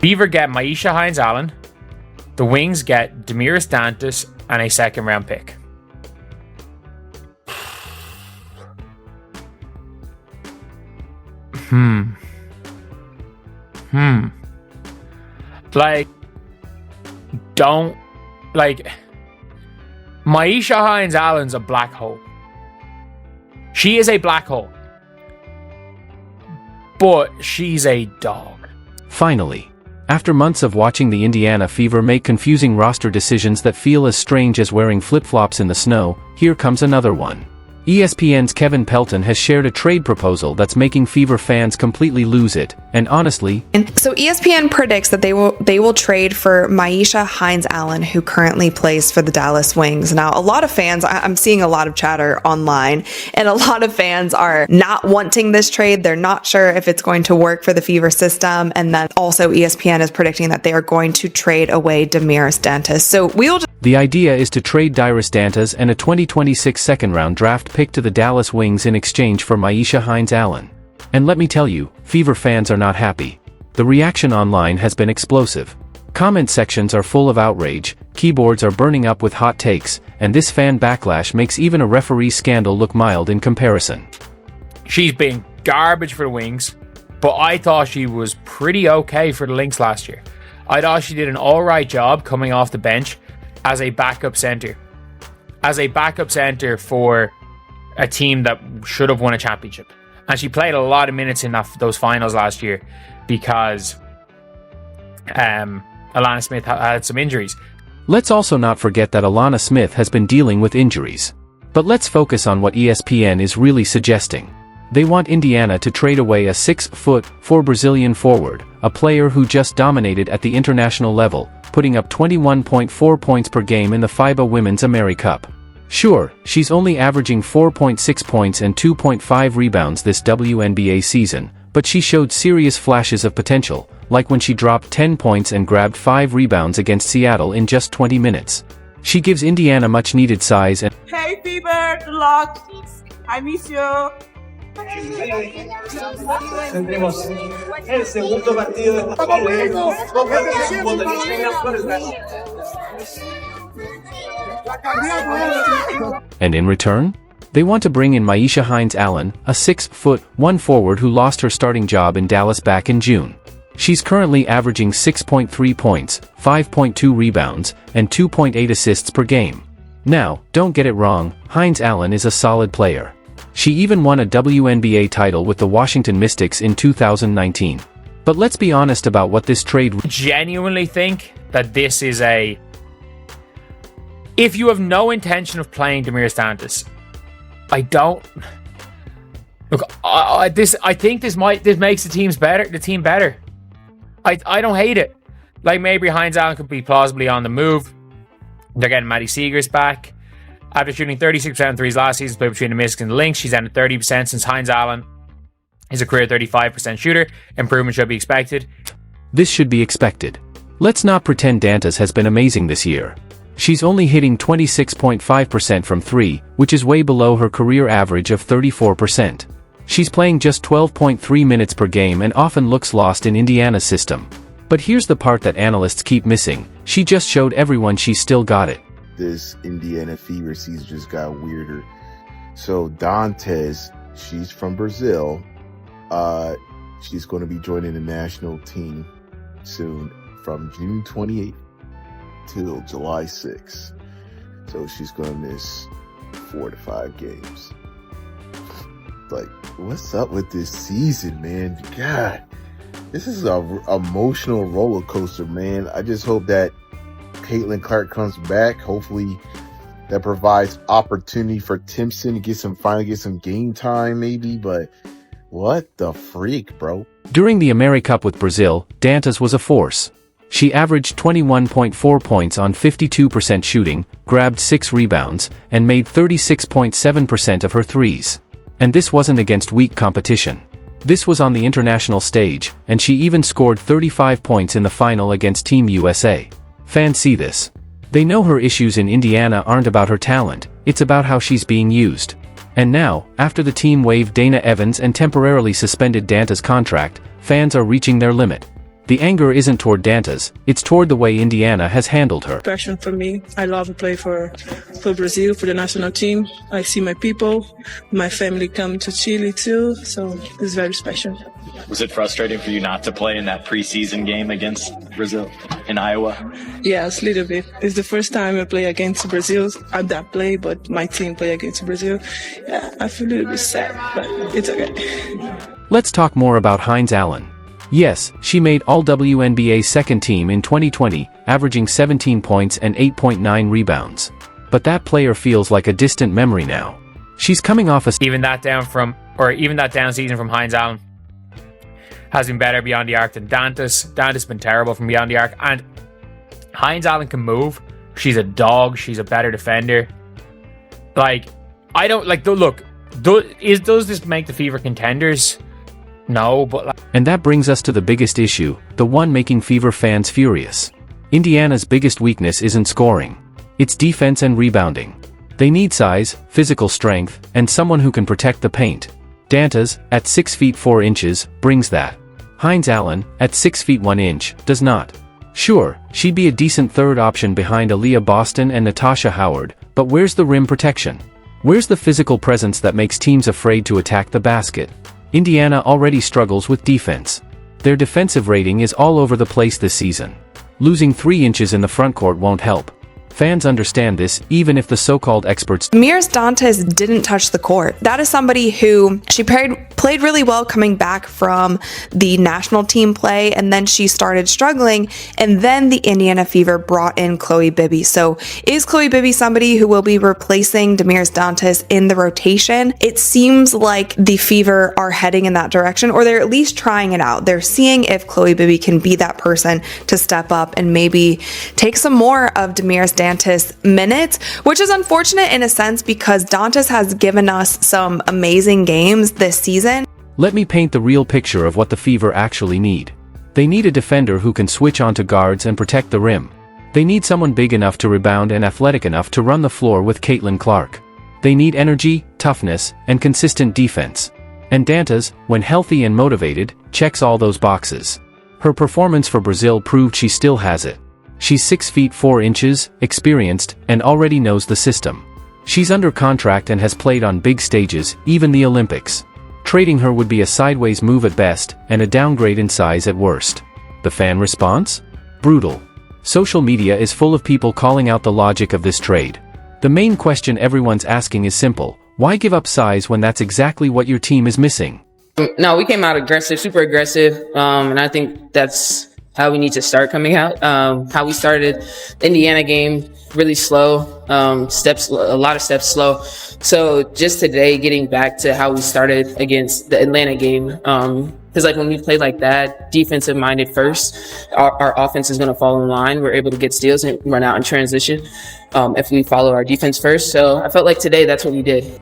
Fever get Myisha Hines-Allen. The Wings get Damiris Dantas and a second-round pick. Myisha Hines-Allen's a black hole. She is a black hole. But she's a dog. Finally, after months of watching the Indiana Fever make confusing roster decisions that feel as strange as wearing flip-flops in the snow, here comes another one. ESPN's Kevin Pelton has shared a trade proposal that's making Fever fans completely lose it, and honestly... So ESPN predicts that they will trade for Myisha Hines-Allen, who currently plays for the Dallas Wings. Now, a lot of fans, I'm seeing a lot of chatter online, and a lot of fans are not wanting this trade. They're not sure if it's going to work for the Fever system, and then also ESPN is predicting that they are going to trade away Damiris Dantas. So we'll just... The idea is to trade Damiris Dantas and a 2026 second-round draft pick to the Dallas Wings in exchange for Myisha Hines-Allen. And let me tell you, Fever fans are not happy. The reaction online has been explosive. Comment sections are full of outrage, keyboards are burning up with hot takes, and this fan backlash makes even a referee scandal look mild in comparison. She's been garbage for the Wings, but I thought she was pretty okay for the Lynx last year. I thought she did an alright job coming off the bench as a backup center. As a backup center for a team that should have won a championship. And she played a lot of minutes in those finals last year because Alana Smith had some injuries. Let's also not forget that Alana Smith has been dealing with injuries. But let's focus on what ESPN is really suggesting. They want Indiana to trade away a 6'4" Brazilian forward, a player who just dominated at the international level, putting up 21.4 points per game in the FIBA Women's AmeriCup. Sure, she's only averaging 4.6 points and 2.5 rebounds this WNBA season, but she showed serious flashes of potential, like when she dropped 10 points and grabbed 5 rebounds against Seattle in just 20 minutes. She gives Indiana much-needed size and... Hey Fever, good luck! I miss you! Tendremos el segundo partido And in return, they want to bring in Myisha Hines-Allen, a 6'1" forward who lost her starting job in Dallas back in June. She's currently averaging 6.3 points, 5.2 rebounds, and 2.8 assists per game. Now, don't get it wrong, Hines-Allen is a solid player. She even won a WNBA title with the Washington Mystics in 2019. But let's be honest about what this trade... I genuinely think that this is a... If you have no intention of playing Damiris Dantas, I don't... Look, I think this makes the team better. I don't hate it. Like, maybe Hines-Allen could be plausibly on the move. They're getting Maddie Seegers back. After shooting 36% threes last season, played between the Mystics and the Lynx, she's down to 30% since Hines-Allen is a career 35% shooter. Improvement should be expected. This should be expected. Let's not pretend Dantas has been amazing this year. She's only hitting 26.5% from 3, which is way below her career average of 34%. She's playing just 12.3 minutes per game and often looks lost in Indiana's system. But here's the part that analysts keep missing. She just showed everyone she's still got it. This Indiana Fever season just got weirder. So Dantas, she's from Brazil. She's going to be joining the national team soon from June 28th till July 6th. So she's going to miss 4 to 5 games. Like, what's up with this season, man? God, this is an emotional roller coaster, man. I just hope that Caitlin Clark comes back. Hopefully that provides opportunity for Timpson to finally get some game time maybe, but what the freak, bro? During the AmeriCup with Brazil, Dantas was a force. She averaged 21.4 points on 52% shooting, grabbed 6 rebounds, and made 36.7% of her threes. And this wasn't against weak competition. This was on the international stage, and she even scored 35 points in the final against Team USA. Fans see this. They know her issues in Indiana aren't about her talent, it's about how she's being used. And now, after the team waived Dana Evans and temporarily suspended Dantas' contract, fans are reaching their limit. The anger isn't toward Dantas, it's toward the way Indiana has handled her. Passion for me. I love to play for Brazil, for the national team. I see my people, my family come to Chile too, so it's very special. Was it frustrating for you not to play in that preseason game against Brazil in Iowa? Yes, a little bit. It's the first time I play against Brazil. I don't play, but my team play against Brazil. Yeah, I feel a little bit sad, but it's okay. Let's talk more about Hines-Allen. Yes, she made All-WNBA second team in 2020, averaging 17 points and 8.9 rebounds. But that player feels like a distant memory now. She's coming off even that down season from Hines-Allen has been better beyond the arc than Dantas. Dantas has been terrible from beyond the arc, and Hines-Allen can move. She's a dog. She's a better defender. Like, I don't like. Look, does this make the Fever contenders? No, but like... And that brings us to the biggest issue, the one making Fever fans furious. Indiana's biggest weakness isn't scoring. It's defense and rebounding. They need size, physical strength, and someone who can protect the paint. Dantas, at 6 feet 4 inches, brings that. Hines-Allen, at 6 feet 1 inch, does not. Sure, she'd be a decent third option behind Aaliyah Boston and Natasha Howard, but where's the rim protection? Where's the physical presence that makes teams afraid to attack the basket? Indiana already struggles with defense. Their defensive rating is all over the place this season. Losing 3 inches in the frontcourt won't help. Fans understand this, even if the so-called experts. Damiris Dantas didn't touch the court. That is somebody who she played really well coming back from the national team play, and then she started struggling, and then the Indiana Fever brought in Chloe Bibby. So is Chloe Bibby somebody who will be replacing Damiris Dantas in the rotation? It seems like the Fever are heading in that direction, or they're at least trying it out. They're seeing if Chloe Bibby can be that person to step up and maybe take some more of Damiris Dantas minutes, which is unfortunate in a sense because Dantas has given us some amazing games this season. Let me paint the real picture of what the Fever actually need. They need a defender who can switch onto guards and protect the rim. They need someone big enough to rebound and athletic enough to run the floor with Caitlin Clark. They need energy, toughness, and consistent defense. And Dantas, when healthy and motivated, checks all those boxes. Her performance for Brazil proved she still has it. She's 6 feet 4 inches, experienced, and already knows the system. She's under contract and has played on big stages, even the Olympics. Trading her would be a sideways move at best, and a downgrade in size at worst. The fan response? Brutal. Social media is full of people calling out the logic of this trade. The main question everyone's asking is simple: why give up size when that's exactly what your team is missing? No, we came out aggressive, super aggressive, and I think that's how we need to start coming out. How we started the Indiana game, really slow, a lot of steps slow. So just today, getting back to how we started against the Atlanta game, because like when we play like that, defensive minded first, our offense is going to fall in line. We're able to get steals and run out in transition if we follow our defense first. So I felt like today that's what we did.